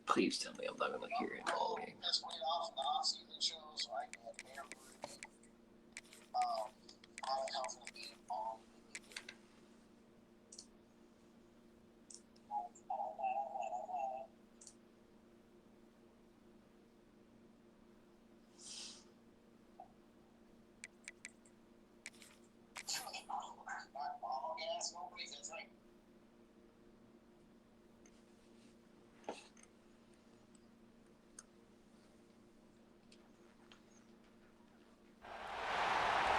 Please tell me I'm not gonna hear it all game.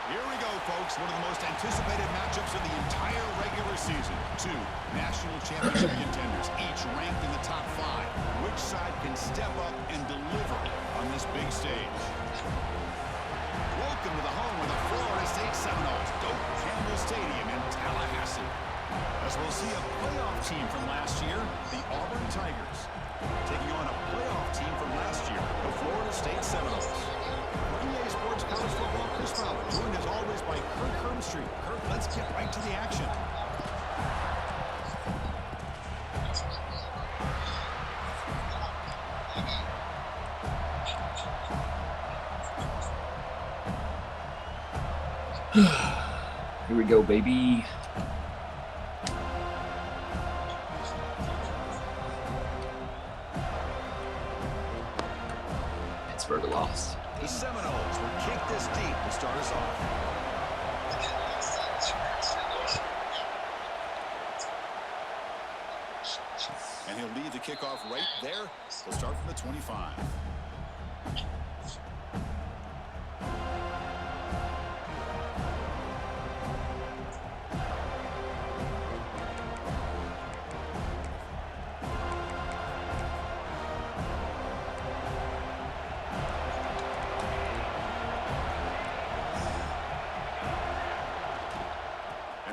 Here we go, folks. One of the most anticipated matchups of the entire regular season. Two national championship contenders, each ranked in the top 5. Which side can step up and deliver on this big stage? Welcome to the home of the Florida State Seminoles, Doak Campbell Stadium in Tallahassee. As we'll see a playoff team from last year, the Auburn Tigers, taking on a playoff team from last year, the Florida State Seminoles. EA Sports College Football, Chris Fowler, joined as always by Kirk Hermstreet. Kirk, let's get right to the action. Here we go, baby. Pittsburgh lost. The Seminoles will kick this deep to start us off. And he'll lead the kickoff right there. He'll start from the 25.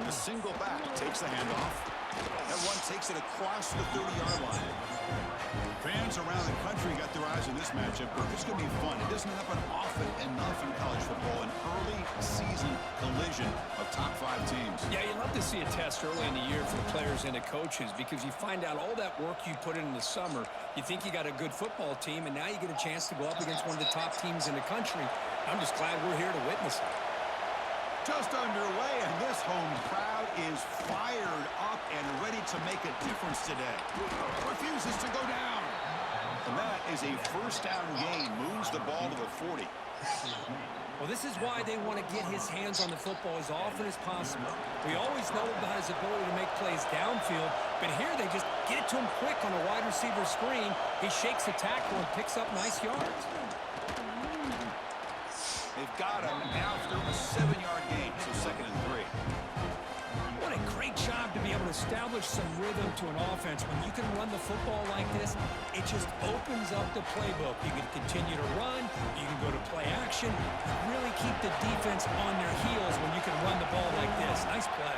The single back takes the handoff. That one takes it across the 30-yard line. Fans around the country got their eyes on this matchup. This is going to be fun. It doesn't happen often enough in college football, an early season collision of top 5 teams. Yeah, you love to see a test early in the year for the players and the coaches because you find out all that work you put in the summer. You think you got a good football team, and now you get a chance to go up against one of the top teams in the country. I'm just glad we're here to witness it. Just underway, and this home crowd is fired up and ready to make a difference today. Refuses to go down. And that is a first down gain. Moves the ball to the 40. Well, this is why they want to get his hands on the football as often as possible. We always know about his ability to make plays downfield, but here they just get it to him quick on a wide receiver screen. He shakes the tackle and picks up nice yards. They've got him after a 7-yard gain, so 2nd and 3. What a great job to be able to establish some rhythm to an offense. When you can run the football like this, it just opens up the playbook. You can continue to run, you can go to play action, and really keep the defense on their heels when you can run the ball like this. Nice play.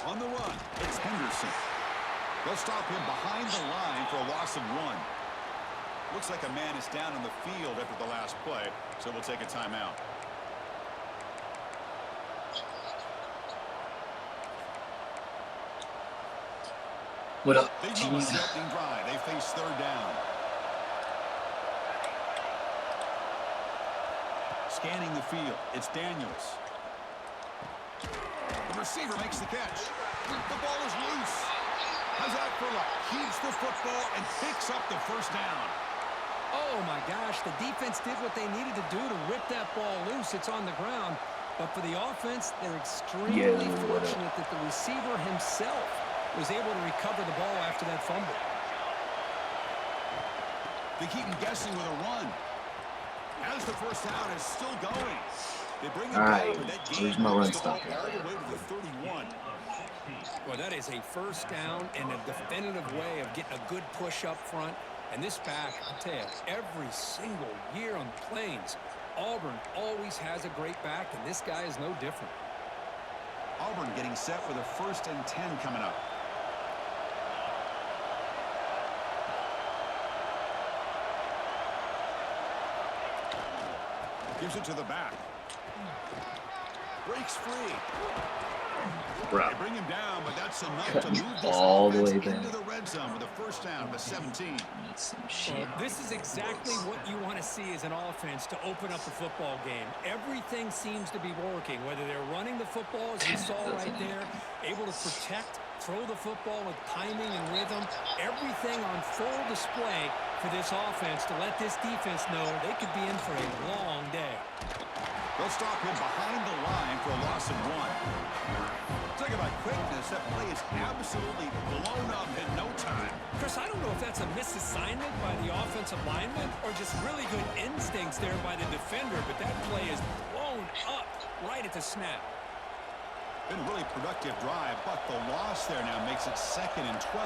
On the run, it's Henderson. They'll stop him behind the line for a loss of 1. Looks like a man is down on the field after the last play, so we'll take a timeout. What up, They team? move the opening drive. They face 3rd down. Scanning the field, it's Daniels. The receiver makes the catch. The ball is loose. How's that for luck? Keeps the football and picks up the first down. Oh, my gosh, the defense did what they needed to do to rip that ball loose. It's on the ground. But for the offense, they're extremely fortunate that the receiver himself was able to recover the ball after that fumble. They keep him guessing with a run. As the first down is still going. They bring him down, but that game moves the ball all the way to the 31. Well, that is a first down and a definitive way of getting a good push up front. And this back, I'll tell you, every single year on the Plains, Auburn always has a great back, and this guy is no different. Auburn getting set with a 1st and 10 coming up. Gives it to the back. Breaks free. Bro. They bring him down, but that's enough to move this all the offense way back. into the red zone with a first down at the 17. That's some shit. Well, this is exactly what you want to see as an offense to open up the football game. Everything seems to be working, whether they're running the football, as you saw right there, able to protect, throw the football with timing and rhythm. Everything on full display for this offense to let this defense know they could be in for a long day. They'll stop him behind the line for a loss of 1. Talk about quickness. That play is absolutely blown up in no time. Chris, I don't know if that's a misassignment by the offensive lineman or just really good instincts there by the defender, but that play is blown up right at the snap. Been a really productive drive, but the loss there now makes it 2nd and 12.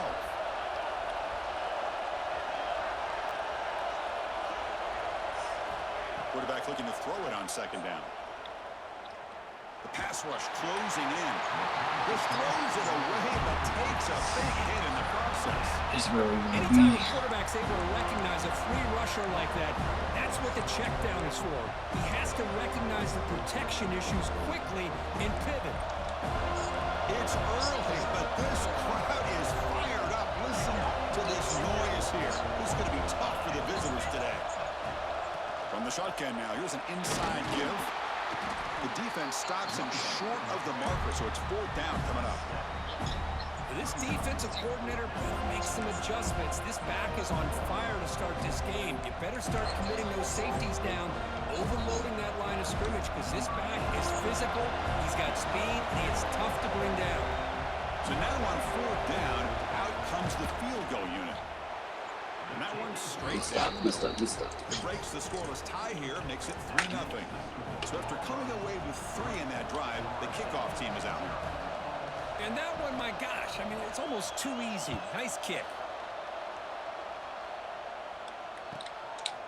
Quarterback looking to throw it on 2nd down. The pass rush closing in. This throws it away, but takes a big hit in the process. Is where we want to Anytime be. a quarterback's able to recognize a free rusher like that, that's what the check down is for. He has to recognize the protection issues quickly and pivot. It's early, but this crowd is fired up. Listen to this noise here. This is going to be tough for the visitors today. From the shotgun now, here's an inside give. The defense stops him short of the marker, so it's 4th down coming up. This defensive coordinator better make some adjustments. This back is on fire to start this game. You better start committing those safeties down, overloading that line of scrimmage, because this back is physical, he's got speed, and he is tough to bring down. So now on 4th down, out comes the field goal unit. And that one straight down the middle. It breaks the scoreless tie here, makes it 3-0. So after coming away with 3 in that drive, the kickoff team is out. And that one, my gosh, I mean, it's almost too easy. Nice kick.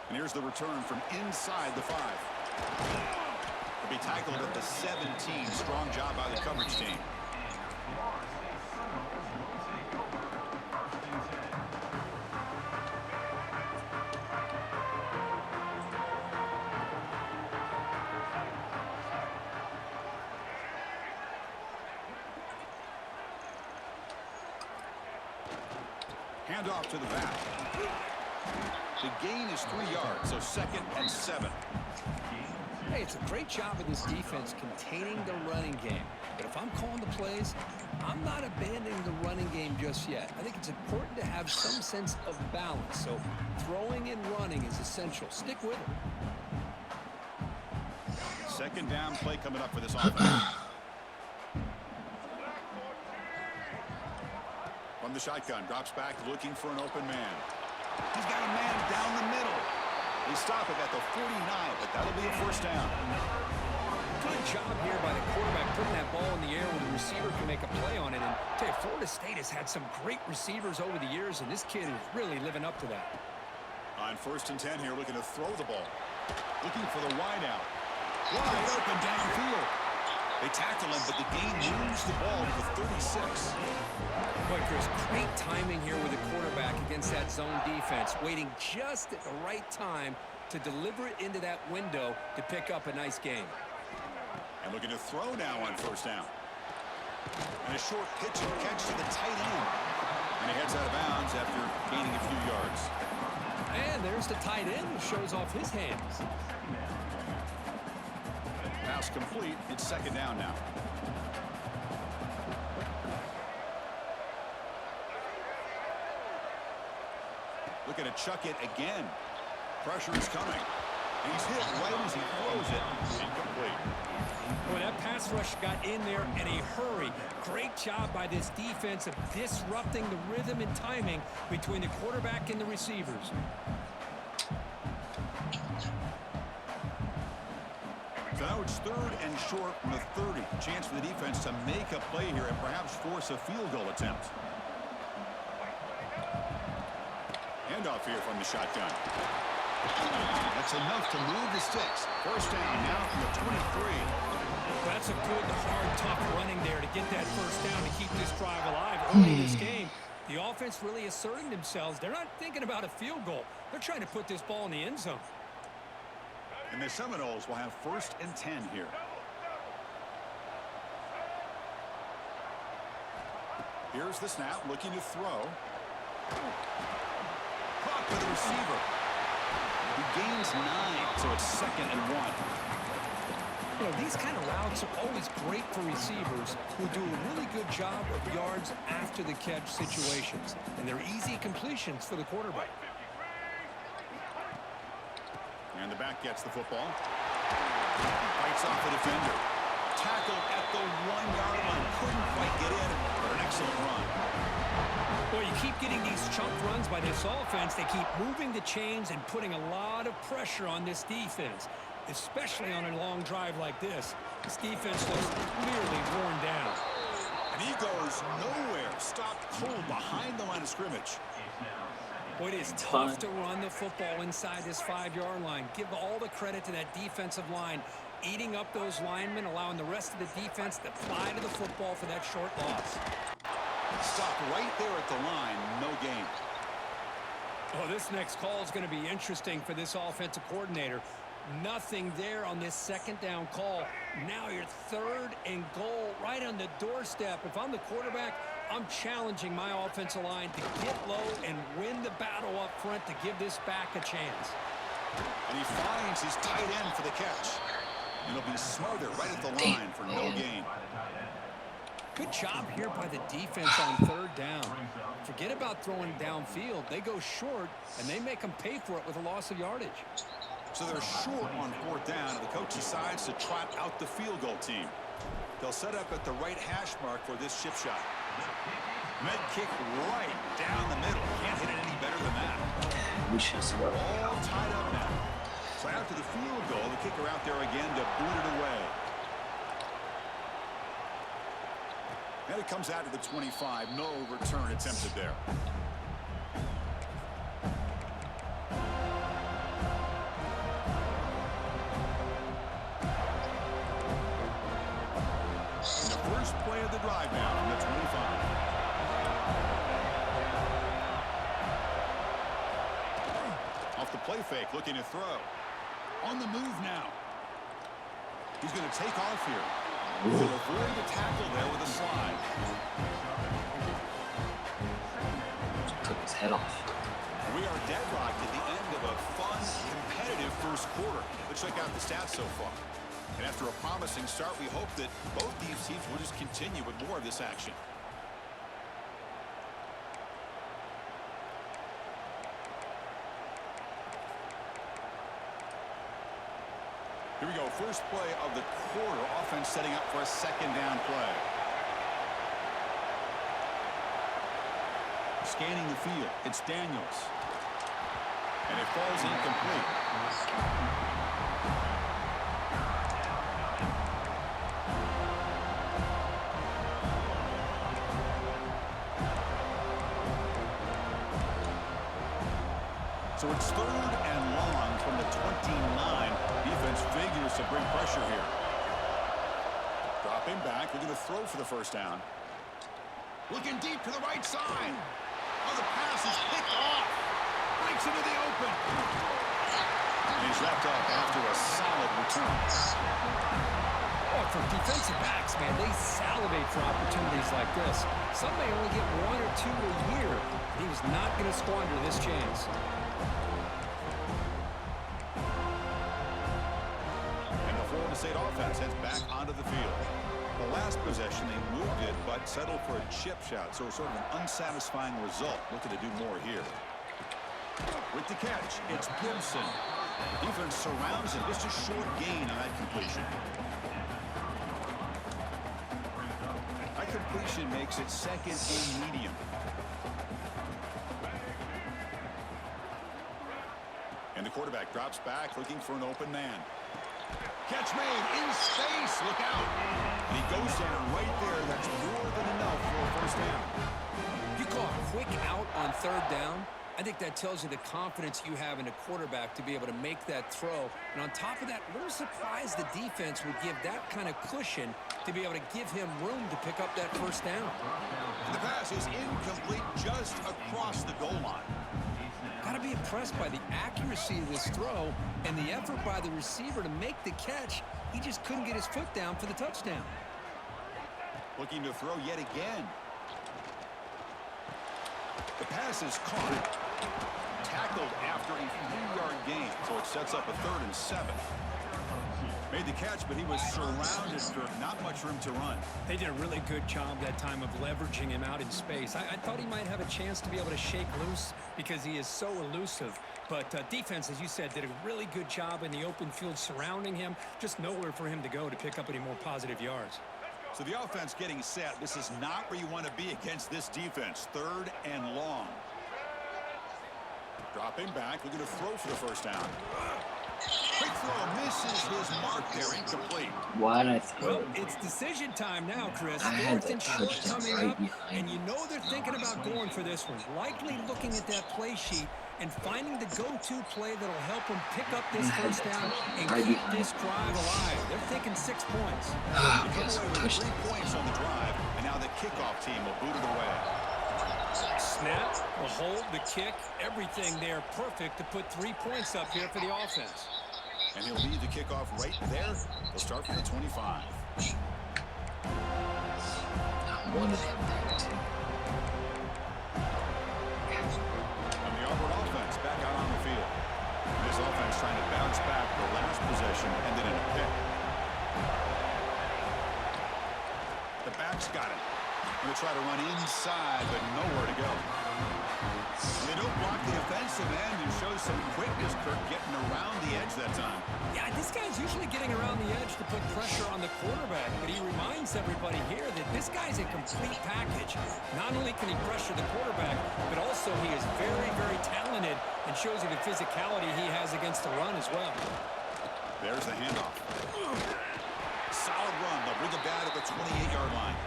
And here's the return from inside the 5. He'll be tackled at the 17. Strong job by the coverage team. Handoff to the back. The gain is 3 yards, so 2nd and 7. Hey, it's a great job of this defense containing the running game. But if I'm calling the plays, I'm not abandoning the running game just yet. I think it's important to have some sense of balance. So throwing and running is essential. Stick with it. 2nd down play coming up for this offense. From the shotgun, drops back looking for an open man. He's got a man down the middle. They stop it at the 49, but that'll be a 1st down. Good job here by the quarterback putting that ball in the air where the receiver can make a play on it. And I tell you, Florida State has had some great receivers over the years, and this kid is really living up to that. On 1st and 10 here, looking to throw the ball. Looking for the wide out. Wide open downfield. They tackle him, but the gain moves the ball to the 36. Boy, Chris, great timing here with the quarterback against that zone defense, waiting just at the right time to deliver it into that window to pick up a nice gain. And looking to throw now on 1st down. And a short pitch and catch to the tight end. And he heads out of bounds after gaining a few yards. And there's the tight end who shows off his hands. Pass complete. It's 2nd down now. Looking to chuck it again. Pressure is coming. And he's hit right as he throws it. Incomplete. Boy, that pass rush got in there in a hurry. Great job by this defense of disrupting the rhythm and timing between the quarterback and the receivers. So now it's 3rd and short from the 30. Chance for the defense to make a play here and perhaps force a field goal attempt. Handoff here from the shotgun. That's enough to move the sticks. 1st down now from the 23. That's a good, hard, tough running there to get that 1st down to keep this drive alive early in this game. The offense really asserting themselves. They're not thinking about a field goal. They're trying to put this ball in the end zone. And the Seminoles will have 1st and 10 here. Here's the snap, looking to throw. Caught by the receiver. He gains 9, so it's 2nd and 1. You know, these kind of routes are always great for receivers who do a really good job of yards after the catch situations. And they're easy completions for the quarterback. And the back gets the football. Fights off the defender. Tackled at the 1-yard line. Couldn't quite get in, but an excellent run. Well, you keep getting these chunk runs by this offense. They keep moving the chains and putting a lot of pressure on this defense, especially on a long drive like this. This defense looks clearly worn down. And he goes nowhere. Stopped cold behind the line of scrimmage. Boy, it is tough to run the football inside this 5-yard line. Give all the credit to that defensive line, eating up those linemen, allowing the rest of the defense to fly to the football for that short loss. Stopped right there at the line. No gain. Oh, this next call is going to be interesting for this offensive coordinator. Nothing there on this 2nd down call. Now you're 3rd and goal right on the doorstep. If I'm the quarterback, I'm challenging my offensive line to get low and win the battle up front to give this back a chance. And he finds his tight end for the catch. And he'll be smothered right at the line for no gain. Good job here by the defense on 3rd down. Forget about throwing downfield. They go short, and they make them pay for it with a loss of yardage. So they're short on 4th down, and the coach decides to trot out the field goal team. They'll set up at the right hash mark for this chip shot. Med kick right down the middle. Can't hit it any better than that. All tied up now. So after the field goal, the kicker out there again to boot it away. And it comes out to the 25. No return attempted there. First play of the drive now from the 25. Off the play fake, looking to throw. On the move now. He's going to take off here. He'll avoid the tackle there with a slide. Took his head off. We are deadlocked at the end of a fun, competitive first quarter. Let's check out the stats so far. And after a promising start, we hope that both these teams will just continue with more of this action. Here we go. First play of the quarter. Offense setting up for a 2nd down play. Scanning the field. It's Daniels. And it falls incomplete. So it's 3rd and long from the 29. Defense figures to bring pressure here. Dropping back, looking to throw for the 1st down. Looking deep to the right side. Oh, the pass is picked off. Breaks into the open. And he's wrapped up after a solid return. Oh, for defensive backs, man, they salivate for opportunities like this. Some may only get 1 or 2 a year. He was not going to squander this chance. State offense heads back onto the field. The last possession, they moved it, but settled for a chip shot, so sort of an unsatisfying result. Looking to do more here. With the catch, it's Gibson. Defense surrounds him. Just a short gain on that completion. That completion makes it 2nd and medium. And the quarterback drops back, looking for an open man. Catch made in space. Look out. And he goes down right there. That's more than enough for a 1st down. You call a quick out on 3rd down. I think that tells you the confidence you have in a quarterback to be able to make that throw. And on top of that, a little surprised the defense would give that kind of cushion to be able to give him room to pick up that 1st down. And the pass is incomplete just across the goal line. Got to be impressed by the accuracy of this throw and the effort by the receiver to make the catch. He just couldn't get his foot down for the touchdown. Looking to throw yet again. pass is caught. Tackled after a 3-yard gain, so it sets up a 3rd and 7. Made the catch, but he was surrounded for not much room to run. They did a really good job that time of leveraging him out in space. I thought he might have a chance to be able to shake loose because he is so elusive. But defense, as you said, did a really good job in the open field surrounding him. Just nowhere for him to go to pick up any more positive yards. So the offense getting set. This is not where you want to be against this defense. 3rd and long. Dropping back, looking to throw for the first down. Quick throw, misses his mark there, incomplete. Why did I throw? Well, it's decision time now, Chris. I had 4th and that short touchdown coming right up, behind and you know they're thinking about going for this one. Likely looking at that play sheet and finding the go-to play that'll help them pick up this first down and keep this drive alive. They're thinking 6 points. Okay, so touchdown. 3 points on the drive, and now the kickoff team will boot it away. Snap, the hold, the kick, everything there perfect to put 3 points up here for the offense. And he'll lead the kickoff right there. They'll start from the 25. I wanted him there, too. And the Auburn offense back out on the field. This offense trying to bounce back. The last possession ended in a pick. The back's got it. Going to try to run inside, but nowhere to go. They don't block the offensive end and show some quickness, Kirk, getting around the edge that time. Yeah, this guy's usually getting around the edge to put pressure on the quarterback, but he reminds everybody here that this guy's a complete package. Not only can he pressure the quarterback, but also he is very, very talented and shows you the physicality he has against the run as well. There's the handoff. Solid run. They'll bring it back at the 28-yard line.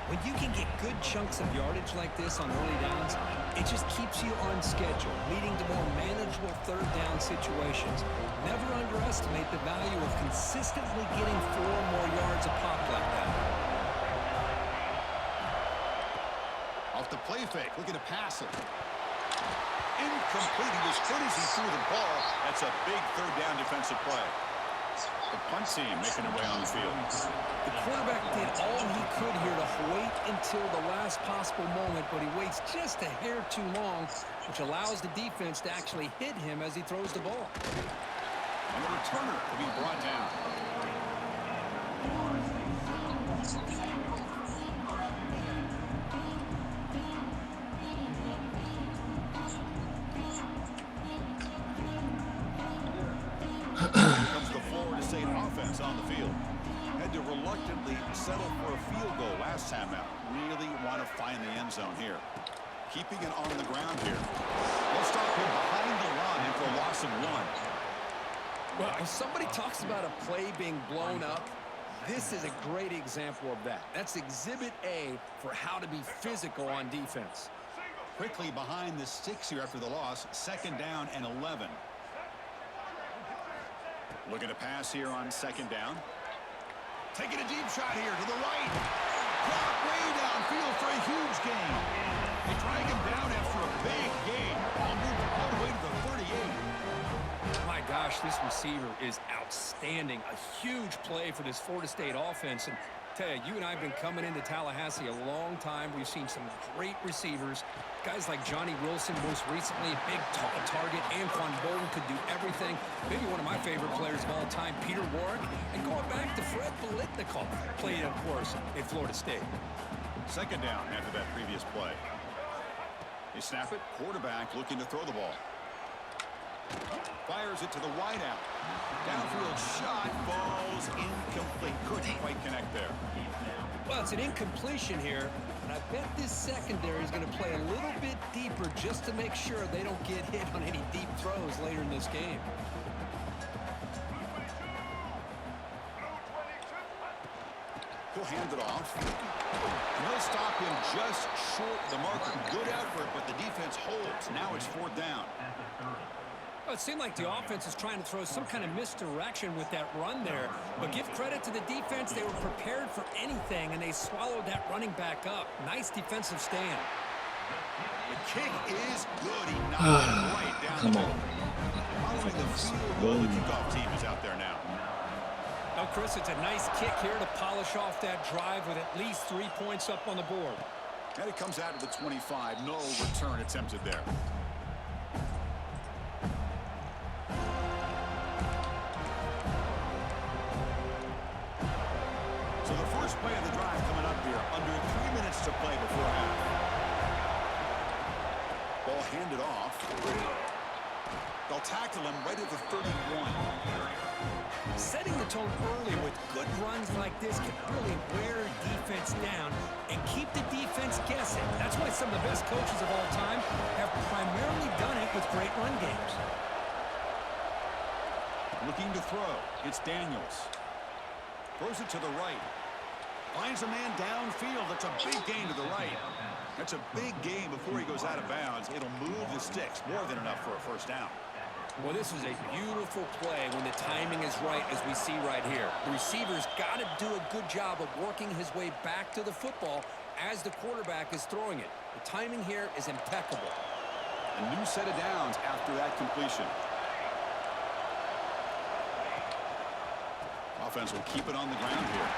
When you can get good chunks of yardage like this on early downs, it just keeps you on schedule, leading to more manageable 3rd down situations. Never underestimate the value of consistently getting 4 more yards a pop like that. Off the play fake, looking to pass it. Incomplete. He was good as he threw the ball. That's a big 3rd down defensive play. The punt team making their way on the field. The quarterback did all he could here to wait until the last possible moment, but he waits just a hair too long, which allows the defense to actually hit him as he throws the ball. And the returner will be brought down. On the field. Had to reluctantly settle for a field goal last time out. Really want to find the end zone here. Keeping it on the ground here. They'll stop him behind the line for a loss of 1. Well, if somebody talks about a play being blown up, this is a great example of that. That's exhibit A for how to be physical on defense. Quickly behind the sticks here after the loss. 2nd down and 11. Looking to pass here on 2nd down. Taking a deep shot here to the right. Clock way downfield for a huge gain. They drag him down after a big gain. Ball moved all the way to the 38. My gosh, this receiver is outstanding. A huge play for this Florida State offense. And tell you, you and I have been coming into Tallahassee a long time. We've seen some great receivers. Guys like Johnny Wilson, most recently, a big tall target. Anquan Bolden could do everything. Maybe one of my favorite players of all time, Peter Warrick. And going back to Fred Biletnikoff, played, of course, in Florida State. 2nd down after that previous play. They snap it. Quarterback looking to throw the ball. Fires it to the wide out. Downfield shot falls incomplete. Couldn't quite connect there. Well, it's an incompletion here, and I bet this secondary is going to play a little bit deeper just to make sure they don't get hit on any deep throws later in this game. He'll hand it off. And they'll stop him just short of the marker. Good effort, but the defense holds. Now it's 4th down. Well, it seemed like the offense is trying to throw some kind of misdirection with that run there. But give credit to the defense. They were prepared for anything, and they swallowed that running back up. Nice defensive stand. The kick is good. He knocked it right down. Come on. Following the field goal, the kickoff team is out there now. Oh, Chris, it's a nice kick here to polish off that drive with at least 3 points up on the board. And it comes out to the 25. No return attempted there. So the first play of the drive coming up here. Under 3 minutes to play before half. Ball handed off. They'll tackle him right at the 31. Setting the tone early with good runs like this can really wear defense down and keep the defense guessing. That's why some of the best coaches of all time have primarily done it with great run games. Looking to throw. It's Daniels. Throws it to the right. Finds a man downfield. That's a big gain to the right. That's a big gain before he goes out of bounds. It'll move the sticks. More than enough for a first down. Well, this is a beautiful play when the timing is right, as we see right here. The receiver's got to do a good job of working his way back to the football as the quarterback is throwing it. The timing here is impeccable. A new set of downs after that completion. Offense will keep it on the ground here.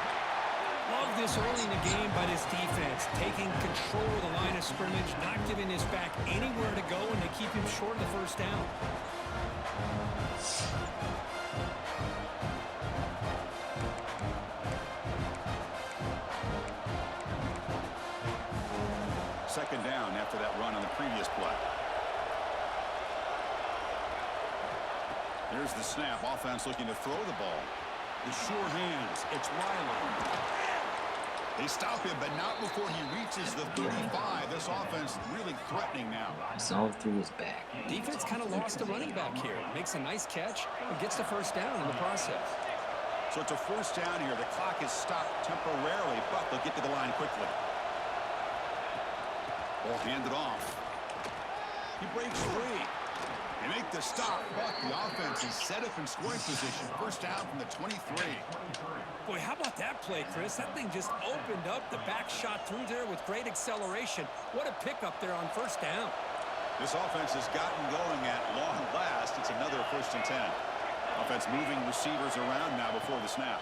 Love this early in the game by this defense, taking control of the line of scrimmage, not giving this back anywhere to go, and they keep him short of the first down. Second down after that run on the previous play. Here's the snap. Offense looking to throw the ball. The sure hands. It's Riley. They stop him, but not before he reaches the 35. This offense really threatening now. It's all through his back. Defense kind of lost a running back here. Makes a nice catch and gets the first down in the process. So it's a first down here. The clock is stopped temporarily, but they'll get to the line quickly. Ball handed off. He breaks free. They make the stop, but the offense is set up in scoring position. First down from the 23. Boy, how about that play, Chris? That thing just opened up. The back shot through there with great acceleration. What a pickup there on first down. This offense has gotten going at long last. It's another 1st and 10. Offense moving receivers around now before the snap.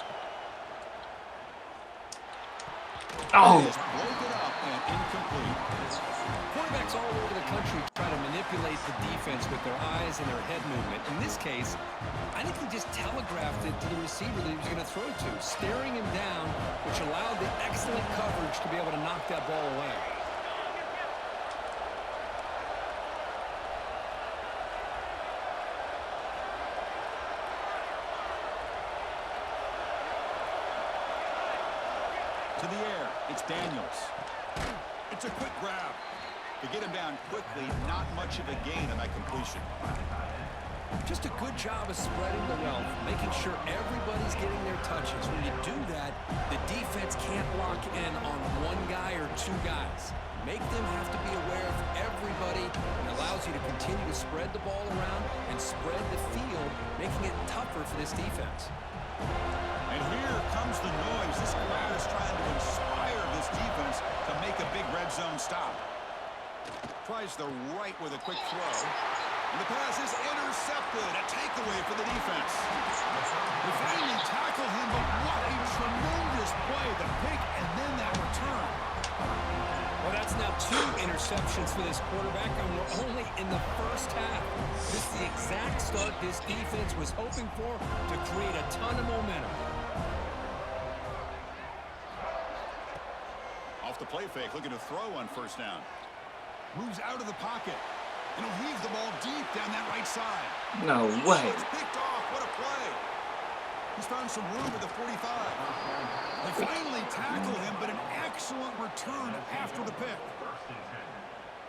Oh! He is broken up and incomplete. Quarterbacks all over the country try to manipulate the defense with their eyes and their head movement. In this case, I think he just telegraphed it to the receiver that he was going to throw to, staring him down, which allowed the excellent coverage to be able to knock that ball away. To the air, it's Daniels. It's a quick grab. To get him down quickly, not much of a gain on that completion. Just a good job of spreading the wealth, making sure everybody's getting their touches. When you do that, the defense can't lock in on one guy or two guys. Make them have to be aware of everybody, and allows you to continue to spread the ball around and spread the field, making it tougher for this defense. And here comes the noise. This crowd is trying to inspire this defense to make a big red zone stop. Tries the right with a quick throw. And the pass is intercepted. A takeaway for the defense. They finally tackle him, but what a tremendous play. The pick and then that return. Well, that's now 2 interceptions for this quarterback, and we're only in the first half. This is the exact start this defense was hoping for to create a ton of momentum. Off the play fake, looking to throw on first down. Moves out of the pocket. And he'll heave the ball deep down that right side. No way. Oh, it's picked off. What a play. He's found some room at the 45. They finally tackle him, but an excellent return after the pick.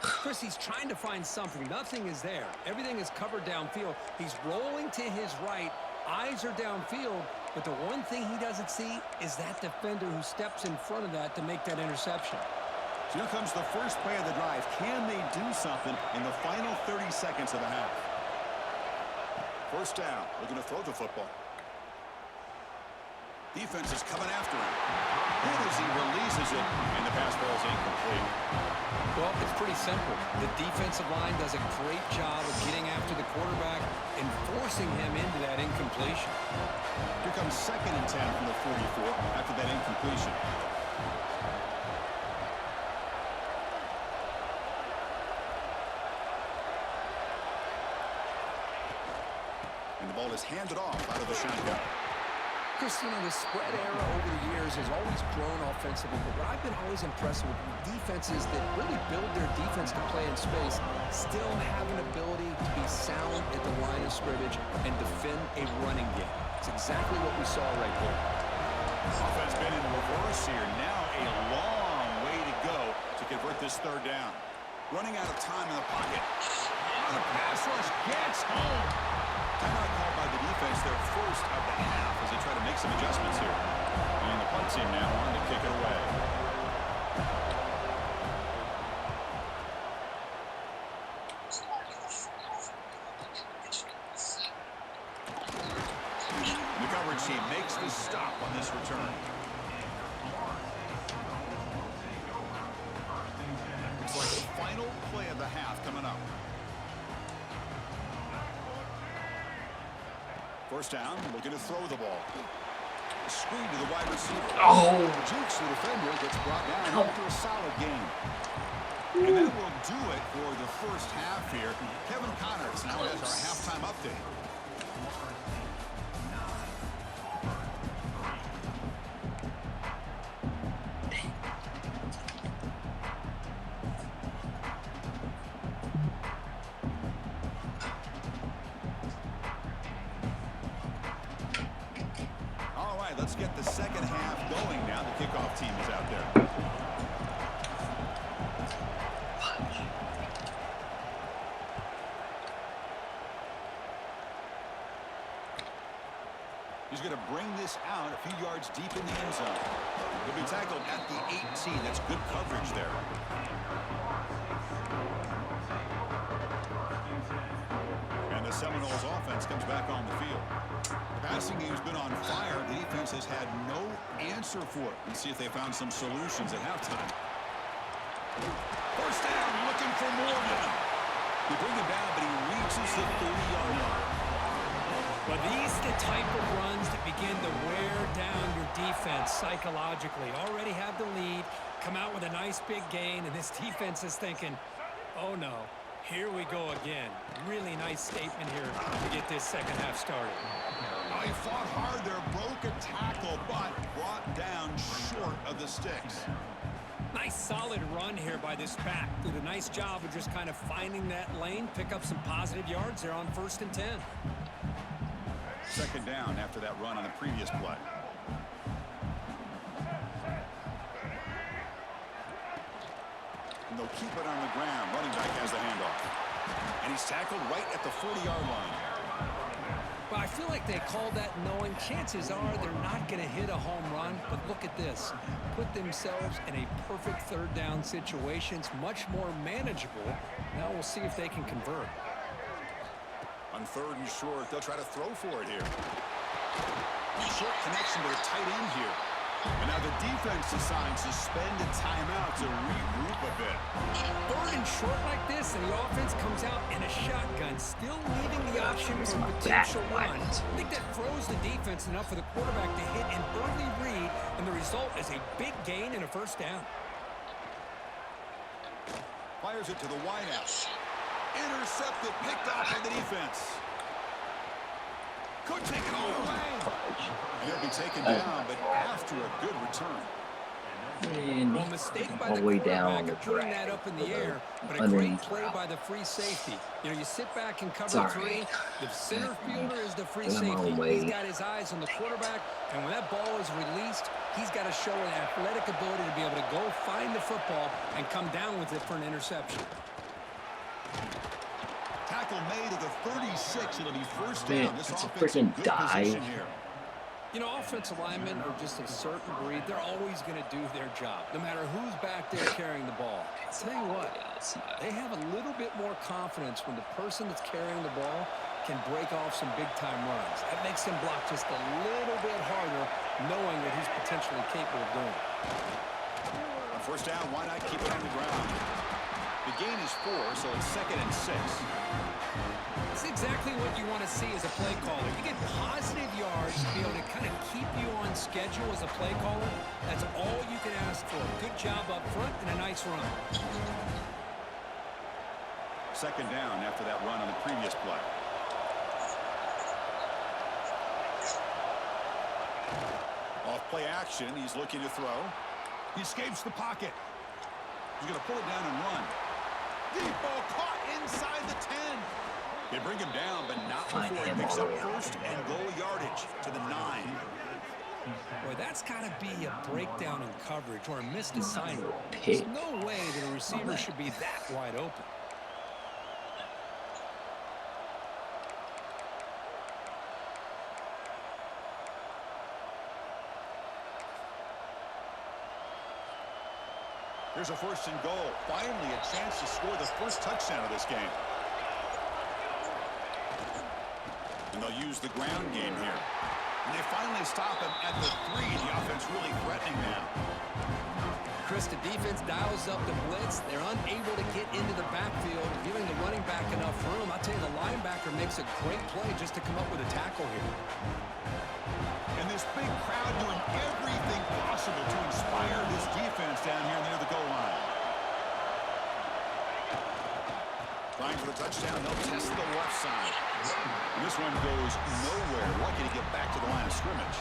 Chris, he's trying to find something. Nothing is there. Everything is covered downfield. He's rolling to his right. Eyes are downfield. But the one thing he doesn't see is that defender who steps in front of that to make that interception. So here comes the first play of the drive. Can they do something in the final 30 seconds of the half? First down. Looking to throw the football. Defense is coming after him. Good as he releases it, and the pass ball is incomplete. Well, it's pretty simple. The defensive line does a great job of getting after the quarterback and forcing him into that incompletion. Here comes 2nd and 10 from the 44 after that incompletion. ball is handed off out of the shotgun. Chris, you know, the spread era over the years has always grown offensively, but what I've been always impressed with defenses that really build their defense to play in space still have an ability to be sound at the line of scrimmage and defend a running game. It's exactly what we saw right there. Offense been in reverse here. Now a long way to go to convert this third down. Running out of time in the pocket. On a pass rush, gets home. Timeout called by the defense, their first of the half, as they try to make some adjustments here. And the punt team now on to kick it away. The coverage team makes the stop on this return. Looks like the final play of the half coming up. First down, looking to throw the ball. Screen to the wide receiver. Oh! Jukes the defender, gets brought down after a solid game. And that will do it for the first half here. Kevin Connors now has our halftime update. Let's get the second half going now. The kickoff team is out there. He's going to bring this out a few yards deep in the end zone. He'll be tackled at the 18. That's good coverage there. And the Seminoles offense comes back on the field. The passing game's been on fire. The defense has had no answer for it. Let's see if they found some solutions at halftime. First down, looking for more now. They bring him down, but he reaches the 30-yard line. Well, these are the type of runs that begin to wear down your defense psychologically. Already have the lead, come out with a nice big gain, and this defense is thinking, oh no, here we go again. Really nice statement here to get this second half started. Oh, he fought hard there, broke a tackle, but brought down short of the sticks. Nice solid run here by this back. Did a nice job of just kind of finding that lane, pick up some positive yards there on 1st and 10. Second down after that run on the previous play. And they'll keep it on the ground. Running back has the handoff. And he's tackled right at the 40-yard line. But I feel like they called that knowing chances are they're not going to hit a home run. But look at this. Put themselves in a perfect third down situation. It's much more manageable. Now we'll see if they can convert. On 3rd and short, they'll try to throw for it here. Short connection to the tight end here. And now the defense decides to spend a timeout to regroup a bit. 3rd and short like this, and the offense comes out in a shotgun, still leaving the option for a potential run. I think that throws the defense enough for the quarterback to hit an early read, and the result is a big gain and a first down. Fires it to the wideout. Intercepted, picked off by the defense. Could take it all the way. He'll be taken down, but after a good return. Well, mistake by all the the way down quarterback of putting that up in the air, but a great play by the free safety. You know, you sit back and cover three. The center fielder is the free safety. He's got his eyes on the quarterback, and when that ball is released, he's got to show an athletic ability to be able to go find the football and come down with it for an interception. Tackle made at the 36. It'll be first down. This it's a offense freaking in good dive. position here. You know, offensive linemen are just a certain breed. They're always going to do their job, no matter who's back there carrying the ball. I'll tell you what, they have a little bit more confidence when the person that's carrying the ball can break off some big-time runs. That makes them block just a little bit harder, knowing that he's potentially capable of doing it. On first down, why not keep it on the ground? The gain is 4, so it's 2nd and 6. It's exactly what you want to see as a play caller. You get positive yards to be able to kind of keep you on schedule as a play caller. That's all you can ask for. Good job up front and a nice run. Second down after that run on the previous play. Play action. He's looking to throw. He escapes the pocket. He's going to pull it down and run. Deep ball caught inside the 10. They bring him down, but not before he picks up first and goal yardage to the 9. Boy, that's got to be a breakdown in coverage or a missed assignment. There's no way that a receiver should be that wide open. There's a first and goal. Finally, a chance to score the first touchdown of this game. And they'll use the ground game here. And they finally stop him at the 3. The offense really threatening now. Chris, the defense dials up the blitz. They're unable to get into the backfield, giving the running back enough room. I'll tell you, the linebacker makes a great play just to come up with a tackle here. And this big crowd doing everything possible to inspire this defense down here near the goal line. Trying for the touchdown. They'll test the left side. And this one goes nowhere. Lucky to get back to the line of scrimmage.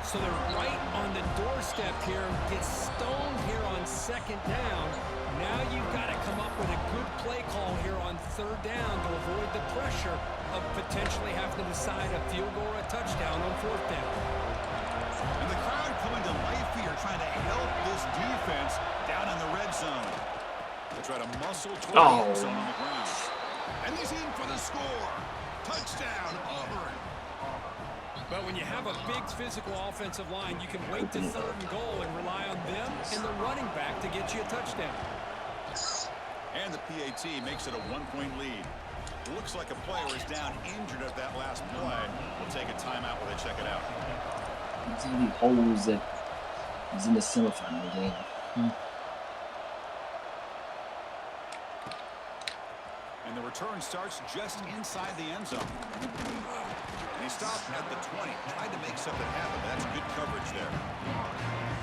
So they're right on the doorstep here. Get stoned here on second down. Now you've got to come up with a good play call here on third down to avoid the pressure of potentially having to decide a field goal or a touchdown on fourth down. And the crowd coming to life here, trying to help this defense down in the red zone. They try to muscle toward the end zone on the ground. And he's in for the score. Touchdown, Auburn. But when you have a big physical offensive line, you can wait to third and goal and rely on them and the running back to get you a touchdown. And the PAT makes it a 1-point lead. It looks like a player is down injured at that last play. We'll take a timeout while they check it out. It's in the holes that he's in the semifinal game. And the return starts just inside the end zone. And he stopped at the 20. Tried to make something happen, but that's good coverage there.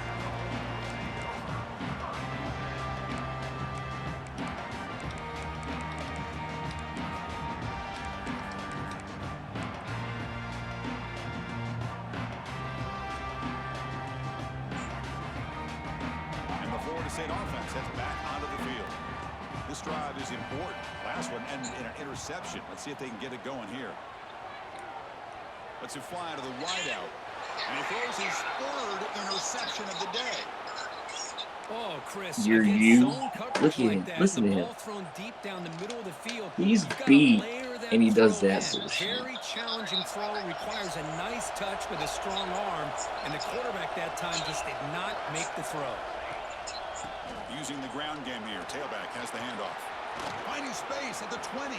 And the Florida State offense heads back onto the field. This drive is important. Last one ended in an interception. Let's see if they can get it going here. Let's it fly to the wideout. And he throws his 3rd interception of the day. Oh, Chris, You're you. Look at him. Listen to him. Deep down the middle of the field. He's beat, and he does that sort of shit. Very challenging throw. Requires a nice touch with a strong arm. And the quarterback that time just did not make the throw. Using the ground game here. Tailback has the handoff. Finding space at the 20.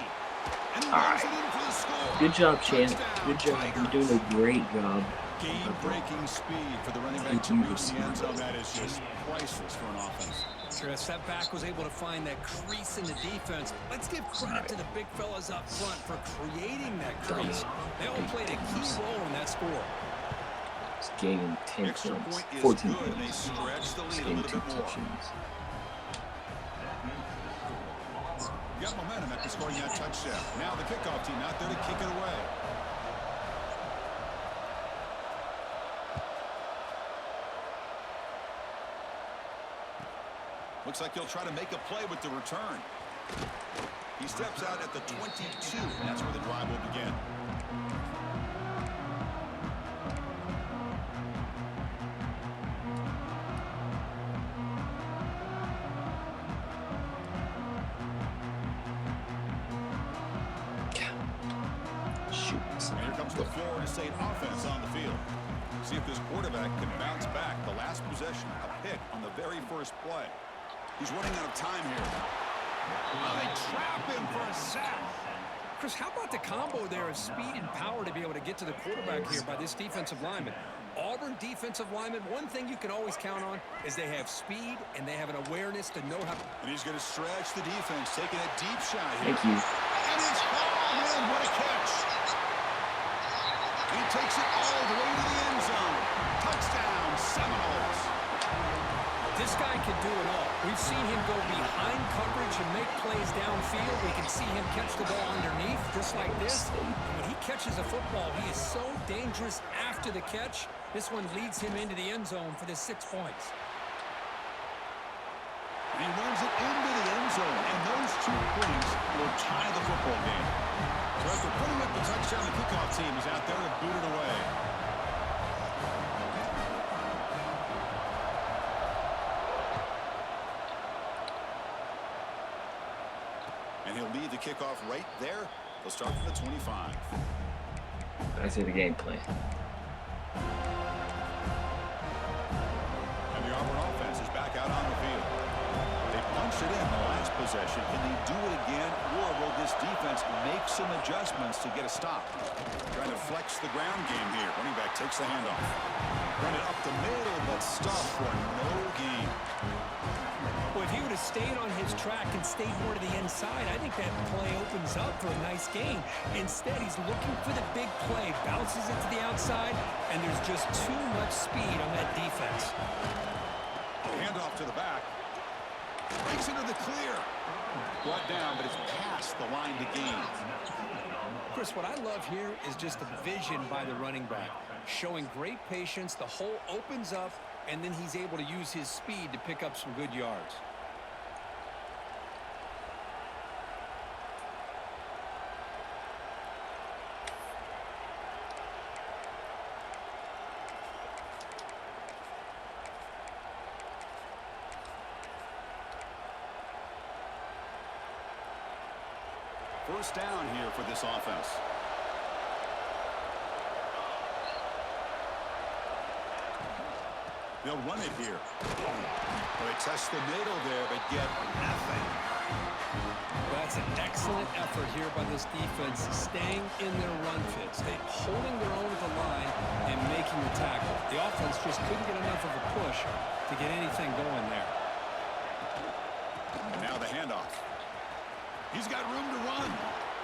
And he All runs right. it in for the score. Good job, champ. Good job. Tigers. You're doing a great job. Game-breaking speed for the running back to reach the end zone. That is just priceless for an offense. Chris, that back was able to find that crease in the defense. Let's give credit to the big fellas up front for creating that crease. They all played a key role in that score. Just gave him 10 Extra points. point is 14 good. They points. stretch the Just lead a gave him little 2 bit more. touchdowns. Got momentum after scoring that touchdown. Now the kickoff team out there to kick it away. Looks like he'll try to make a play with the return. He steps out at the 22. That's where the drive will begin. Shoot. And here comes the Florida State offense on the field. See if this quarterback can bounce back. The last possession, a pick on the very first play. He's running out of time here. Oh, they trap him for a sack. Chris, how about the combo there of speed and power to be able to get to the quarterback here by this defensive lineman? Auburn defensive lineman, one thing you can always count on is they have speed and they have an awareness to know how. And he's going to stretch the defense, taking a deep shot here. Thank you. And it's hauled in. What a catch. And he takes it all the way to the end zone. Touchdown, Seminoles. This guy can do it all. We've seen him go behind coverage and make plays downfield. We can see him catch the ball underneath just like this. And when he catches a football, he is so dangerous after the catch. This one leads him into the end zone for the 6 points. And he runs it into the end zone, and those 2 points will tie the football game. So after putting up the touchdown, the kickoff team is out there to boot it away. And he'll lead the kickoff right there. They'll start from the 25. I see the game plan. And the Auburn offense is back out on the field. They punched it in the last possession. Can they do it again, or will this defense make some adjustments to get a stop? Trying to flex the ground game here. Running back takes the handoff. Run it up the middle, but stuffed for no gain. Well, if he would have stayed on his track and stayed more to the inside, I think that play opens up for a nice gain. Instead, he's looking for the big play, bounces it to the outside, and there's just too much speed on that defense. Handoff to the back. Breaks into the clear. Brought down, but it's past the line to gain. Chris, what I love here is just the vision by the running back. Showing great patience, the hole opens up, and then he's able to use his speed to pick up some good yards. First down here for this offense. They'll run it here. Well, they test the middle there, but get nothing. That's an excellent effort here by this defense, staying in their run fits. They're holding their own at the line and making the tackle. The offense just couldn't get enough of a push to get anything going there. And now the handoff. He's got room to run.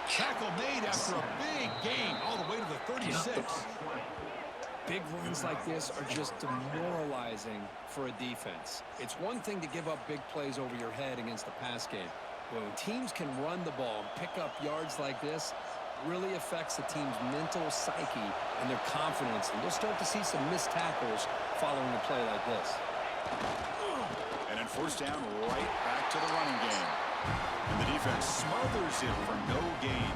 Tackle made after a big gain all the way to the 36. Big runs like this are just demoralizing for a defense. It's one thing to give up big plays over your head against the pass game. But when teams can run the ball and pick up yards like this, it really affects the team's mental psyche and their confidence. And you'll start to see some missed tackles following a play like this. And then first down, right back to the running game. And the defense smothers him for no gain.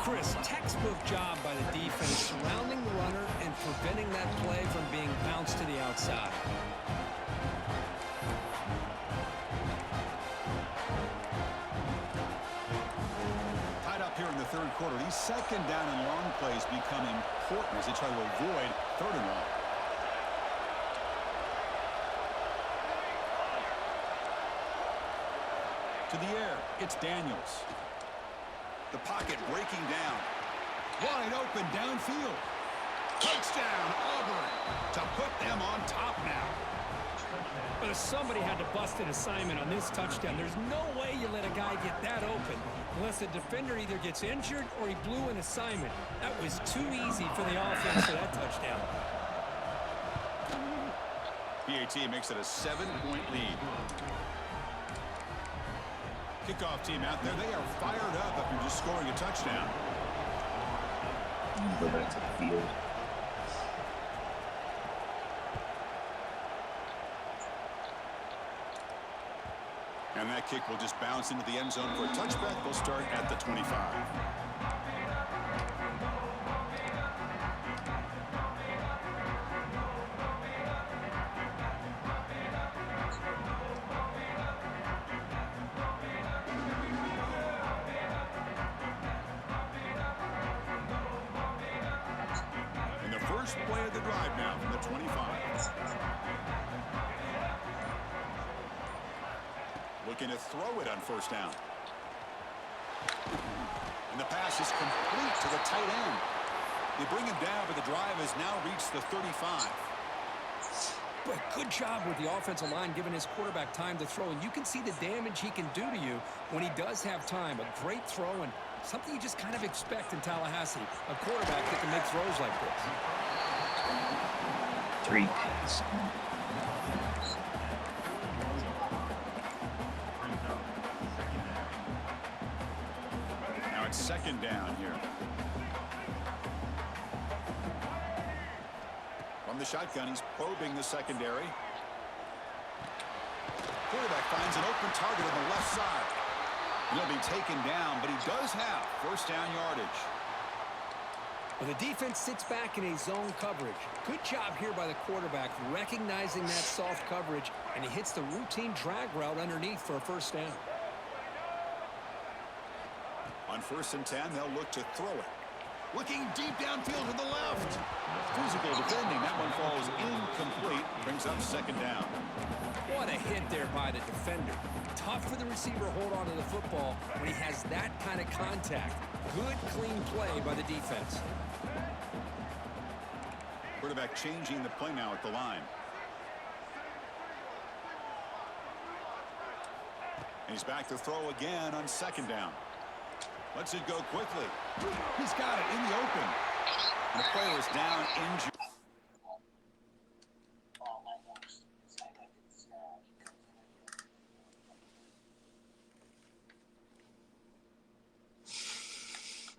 Chris, textbook job by the defense surrounding the runner and preventing that play from being bounced to the outside. Tied up here in the third quarter. These second down and long plays become important as they try to avoid third and long. To the air, it's Daniels. The pocket breaking down. Wide open downfield. Touchdown, Auburn, to put them on top now. But if somebody had to bust an assignment on this touchdown, there's no way you let a guy get that open unless the defender either gets injured or he blew an assignment. That was too easy for the offense for that touchdown. PAT makes it a 7-point lead. Kickoff team out there. They are fired up after just scoring a touchdown. Go back to the field. And that kick will just bounce into the end zone for a touchback. They'll start at the 25. And the first play of the drive now from the 25. Looking to throw it on first down. And the pass is complete to the tight end. They bring him down, but the drive has now reached the 35. But good job with the offensive line giving his quarterback time to throw. And you can see the damage he can do to you when he does have time. A great throw and something you just kind of expect in Tallahassee. A quarterback that can make throws like this. 3 picks. Now it's second down here. shotgun. He's probing the secondary. Quarterback finds an open target on the left side. He'll be taken down, but he does have first down yardage. Well, the defense sits back in a zone coverage. Good job here by the quarterback recognizing that soft coverage, and he hits the routine drag route underneath for a first down. On 1st and 10, they'll look to throw it. Looking deep downfield to the left. Physical defending. That one falls incomplete. Brings up 2nd down. What a hit there by the defender. Tough for the receiver to hold on to the football when he has that kind of contact. Good, clean play by the defense. Quarterback changing the play now at the line. He's back to throw again on 2nd down. Lets it go quickly. He's got it in the open. And the player is down injured.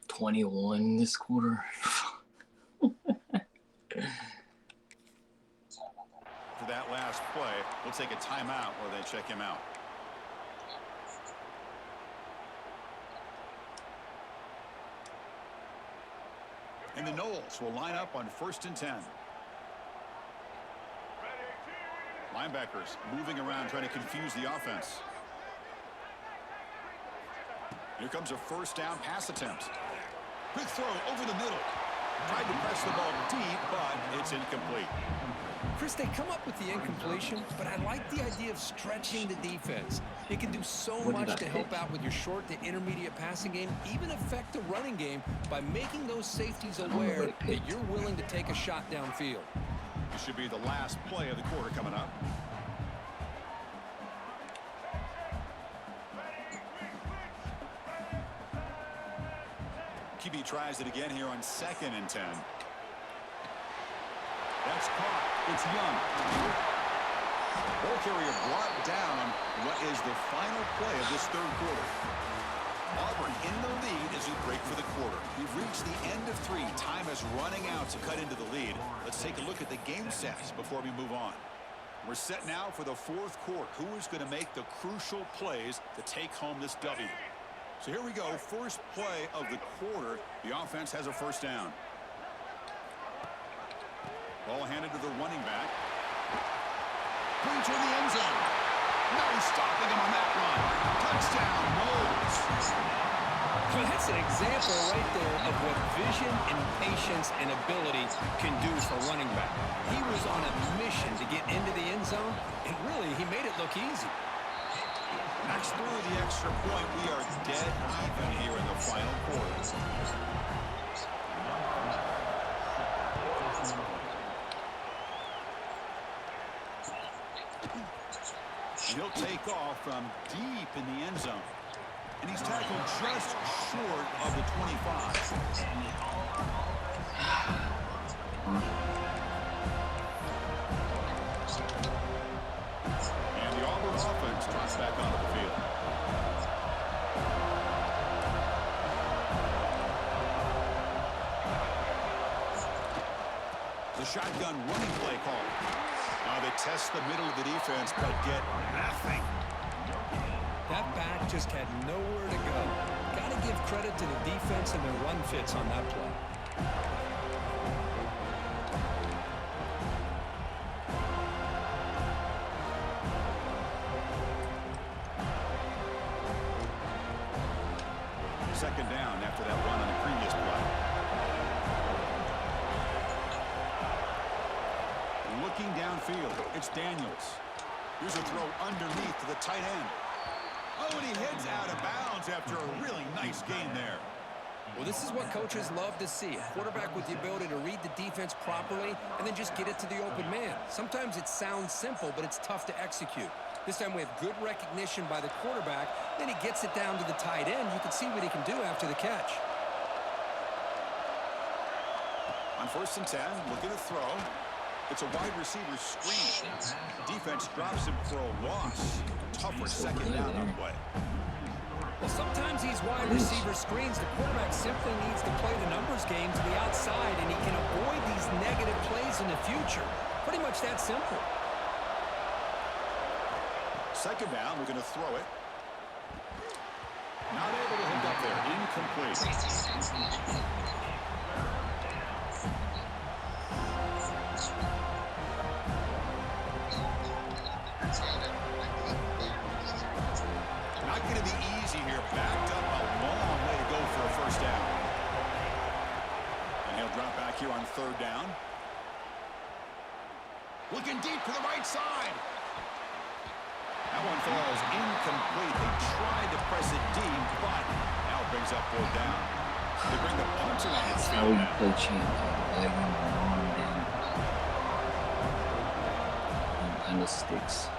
$21 this quarter. For that last play, we'll take a timeout while they check him out. And the Knowles will line up on 1st and 10. Linebackers moving around trying to confuse the offense. Here comes a first down pass attempt. Quick throw over the middle. Tried to press the ball deep, but it's incomplete. Chris, they come up with the incompletion, but I like the idea of stretching the defense. It can do so much to help out with your short to intermediate passing game, even affect the running game by making those safeties aware that you're willing to take a shot downfield. This should be the last play of the quarter coming up. QB tries it again here on 2nd and 10. That's caught. It's Young. Ball carrier brought down what is the final play of this 3rd quarter. Auburn in the lead as we break for the quarter. We've reached the end of 3. Time is running out to cut into the lead. Let's take a look at the game stats before we move on. We're set now for the 4th quarter. Who is going to make the crucial plays to take home this W? So here we go. First play of the quarter. The offense has a first down. Ball handed to the running back. Going toward the end zone. No stopping him on that run. Touchdown, Knowles. Well, that's an example right there of what vision and patience and ability can do for running back. He was on a mission to get into the end zone, and really, he made it look easy. Next through the extra point, we are dead even here in the final quarter. He'll take off from deep in the end zone. And he's tackled just short of the 25. And the Auburn offense drops back onto the field. The shotgun running play call. Now they test the middle of the defense, but get nothing. That back just had nowhere to go. Got to give credit to the defense and their run fits on that play. Second down after that run on the previous play. Looking downfield, it's Daniels. Here's a throw underneath to the tight end. Oh, and he heads out of bounds after a really nice gain there. Well, this is what coaches love to see. A quarterback with the ability to read the defense properly and then just get it to the open man. Sometimes it sounds simple, but it's tough to execute. This time we have good recognition by the quarterback. Then he gets it down to the tight end. You can see what he can do after the catch. On 1st and 10, look at the throw. It's a wide receiver screen. Defense drops him for a loss. Tougher second down on the way. Well, sometimes he's wide receiver screens, the quarterback simply needs to play the numbers game to the outside, and he can avoid these negative plays in the future. Pretty much that simple. Second down, we're going to throw it. Not able to hook up there. Incomplete. Not going to be easy here. Backed up a long way to go for a first down. And he'll drop back here on third down. Looking deep to the right side. That one falls incomplete. They tried to press it deep, but now it brings up fourth down. They bring the punter on the How field you now. play champ, like long down. And the sticks.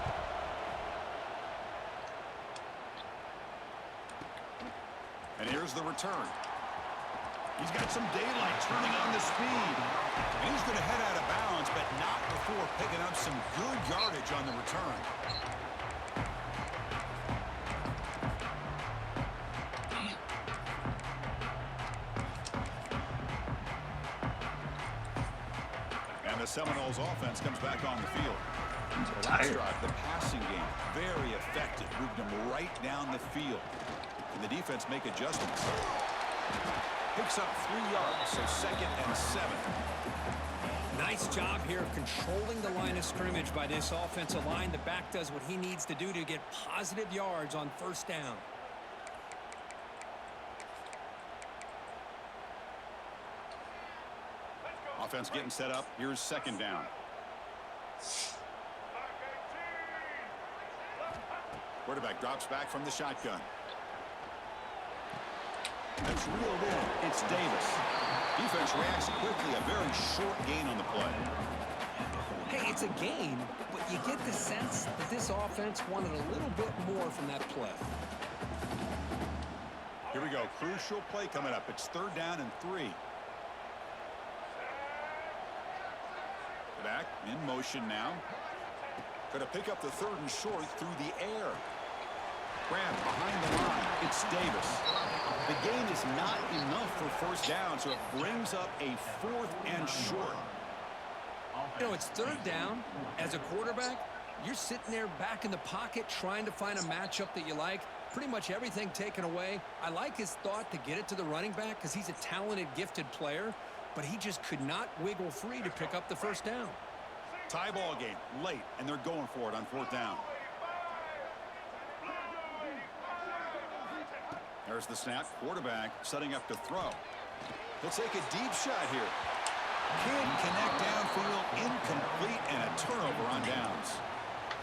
And here's the return. He's got some daylight turning on the speed. And he's going to head out of bounds, but not before picking up some good yardage on the return. And the Seminoles offense comes back on the field. The last drive, the passing game, very effective. Moved them right down the field. And the defense make adjustments. Picks up 3 yards, so 2nd and 7. Nice job here of controlling the line of scrimmage by this offensive line. The back does what he needs to do to get positive yards on first down. Offense getting set up. Here's second down. Quarterback drops back from the shotgun. That's reeled in. It's Davis. Defense reacts quickly. A very short gain on the play. Hey, it's a gain, but you get the sense that this offense wanted a little bit more from that play. Here we go. Crucial play coming up. It's 3rd down and 3. Back in motion now. Going to pick up the 3rd and short through the air. Grab behind the line. It's Davis. The gain is not enough for first down, so it brings up a 4th and short. You know, it's 3rd down. As a quarterback, you're sitting there back in the pocket trying to find a matchup that you like. Pretty much everything taken away. I like his thought to get it to the running back because he's a talented, gifted player, but he just could not wiggle free to pick up the first down. Tie ball game late, and they're going for it on 4th down. There's the snap. Quarterback setting up to throw. He'll take a deep shot here. Can't connect downfield. Incomplete, and a turnover on downs.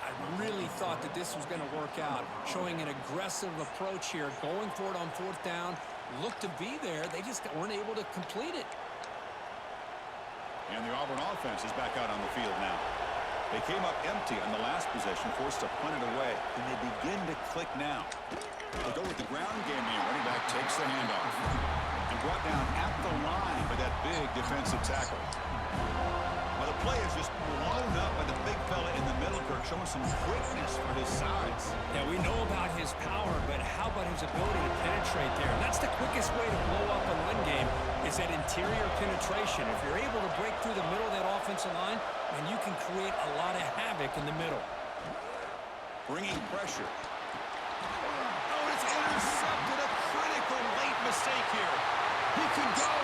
I really thought that this was going to work out, showing an aggressive approach here, going for it on 4th down. Looked to be there. They just weren't able to complete it. And the Auburn offense is back out on the field now. They came up empty on the last possession, forced to punt it away, and they begin to click now. They go with the ground game here. Running back takes the handoff and brought down at the line by that big defensive tackle. Well, the play is just blown up by the big fella in the middle, Kirk, showing some quickness for his size. Yeah, we know about his power, but how about his ability to penetrate there? And that's the quickest way to blow up a run game is that interior penetration. If you're able to break through the middle of that offensive line, then you can create a lot of havoc in the middle. Bringing pressure. Oh, it's intercepted. A critical late mistake here. He can go.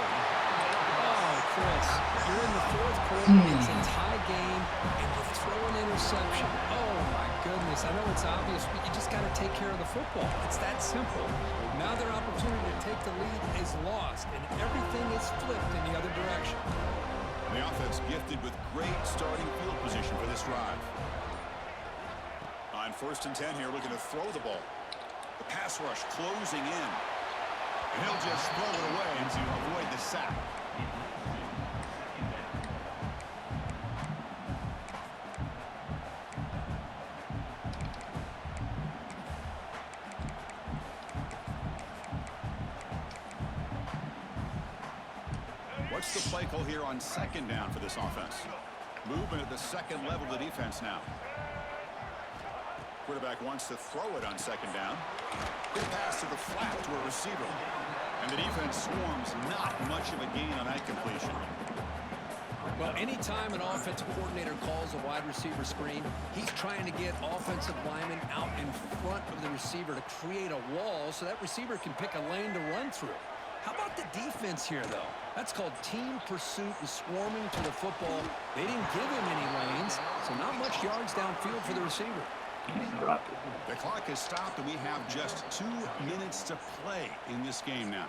Oh, Chris, you're in the 4th quarter. It's a tie game, and you throw an interception. Oh, my goodness. I know it's obvious, but you just got to take care of the football. It's that simple. Now their opportunity to take the lead is lost, and everything is flipped in the other direction. The offense gifted with great starting field position for this drive. On 1st and 10 here, looking to throw the ball. The pass rush closing in. And he'll just throw it away to avoid the sack. What's the play call here on 2nd down for this offense? Movement at the 2nd level of the defense now. Quarterback wants to throw it on 2nd down. Good pass to the flat to a receiver. And the defense swarms not much of a gain on that completion. Well, anytime an offensive coordinator calls a wide receiver screen, he's trying to get offensive linemen out in front of the receiver to create a wall so that receiver can pick a lane to run through. How about the defense here, though? That's called team pursuit and swarming to the football. They didn't give him any lanes, so not much yards downfield for the receiver. The clock has stopped, and we have just 2 minutes to play in this game now.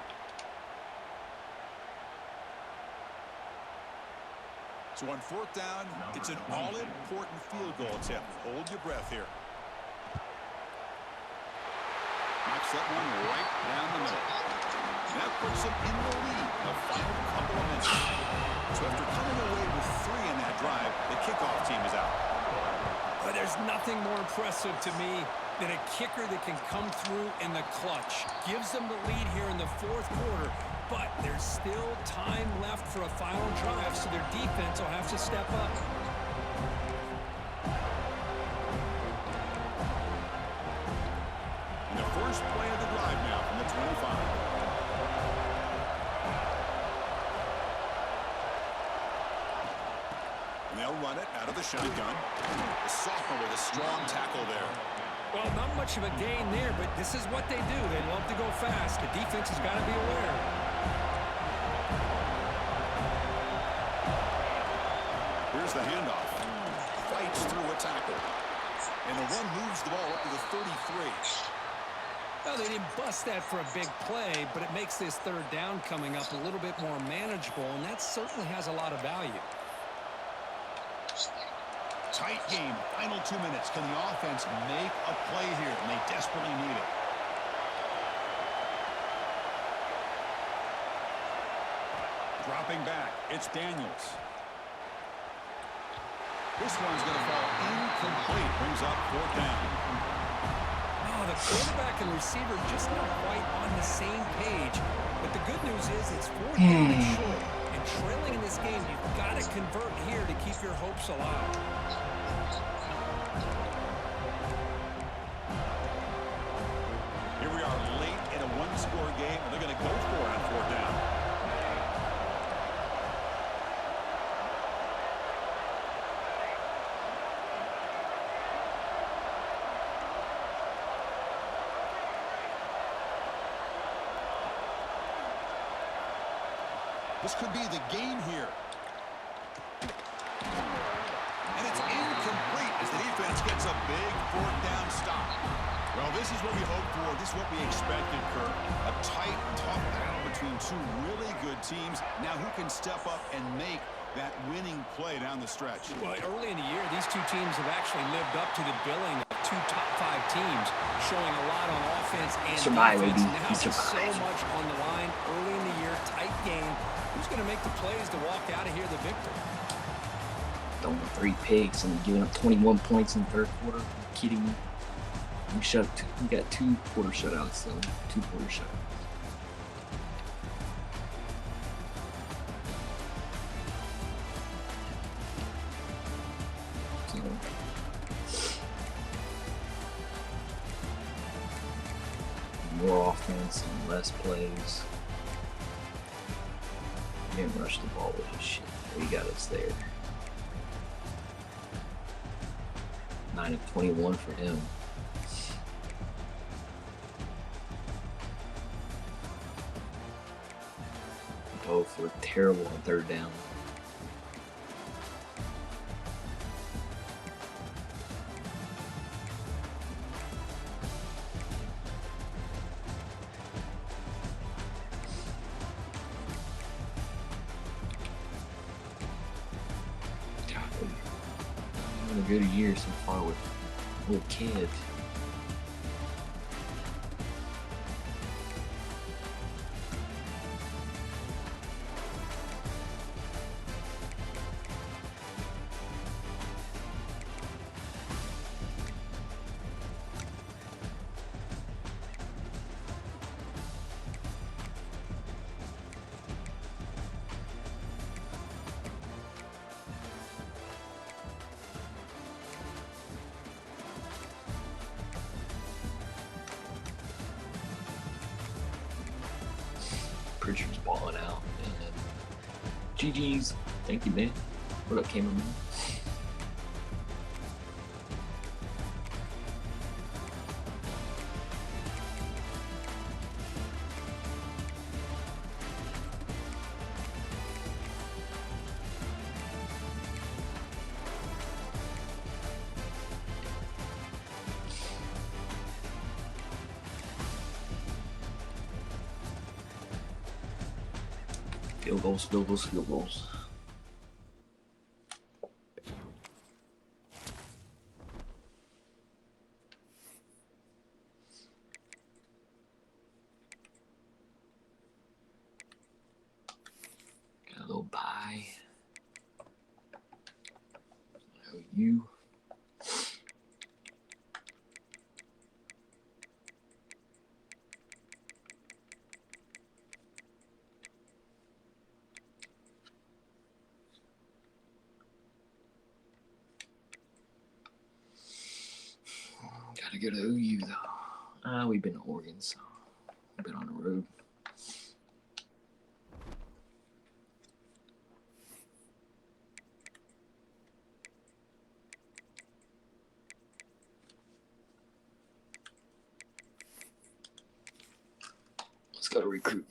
So on 4th down, it's an all-important field goal attempt. Hold your breath here. Knocks that one right down the middle. That puts them in the lead the final couple of minutes. So after coming away with 3 in that drive, the kickoff team is out. But there's nothing more impressive to me than a kicker that can come through in the clutch. Gives them the lead here in the 4th quarter, but there's still time left for a final drive, so their defense will have to step up. And the first play of the drive now from the 25. And they'll run it out of the shotgun. The sophomore with a strong tackle there. Well, not much of a gain there, but this is what they do. They love to go fast. The defense has got to be aware. Here's the handoff. Fights through a tackle. And the one moves the ball up to the 33. Well, they didn't bust that for a big play, but it makes this 3rd down coming up a little bit more manageable, and that certainly has a lot of value. Tight game. Final 2 minutes. Can the offense make a play here? And they desperately need it. Dropping back. It's Daniels. This one's going to fall incomplete. Brings up 4th down. Oh, the quarterback and receiver just not quite on the same page. But the good news is it's 4th down and short. And trailing in this game, you've got to convert here to keep your hopes alive. Here we are late in a 1-score game, and they're going to go for it on 4th down. This could be the game here. And it's incomplete as the defense gets a big 4th down stop. Well, this is what we hoped for. This is what we expected, Kirk. A tight, tough battle between 2 really good teams. Now who can step up and make that winning play down the stretch? Well, early in the year, these 2 teams have actually lived up to the billing of 2 top 5 teams, showing a lot on offense and defense. Now so much on the line early in the year, tight game. Who's going to make the plays to walk out of here the victor? Throwing 3 picks and giving up 21 points in the 3rd quarter. Are you kidding me? We got 2 quarter shutouts, so 2 quarter shutouts. So more offense and less plays. Didn't rush the ball with his shit. He got us there. 9 of 21 for him. Both were terrible on 3rd down. A good year so far with little kids. Pritchard's balling out. And GG's. Thank you, man. What up, cameraman? Field goals, field goals, field goals. Got a little bye. You. Gotta go to OU though. We've been to Oregon, so we've been on the road. Let's go to recruit.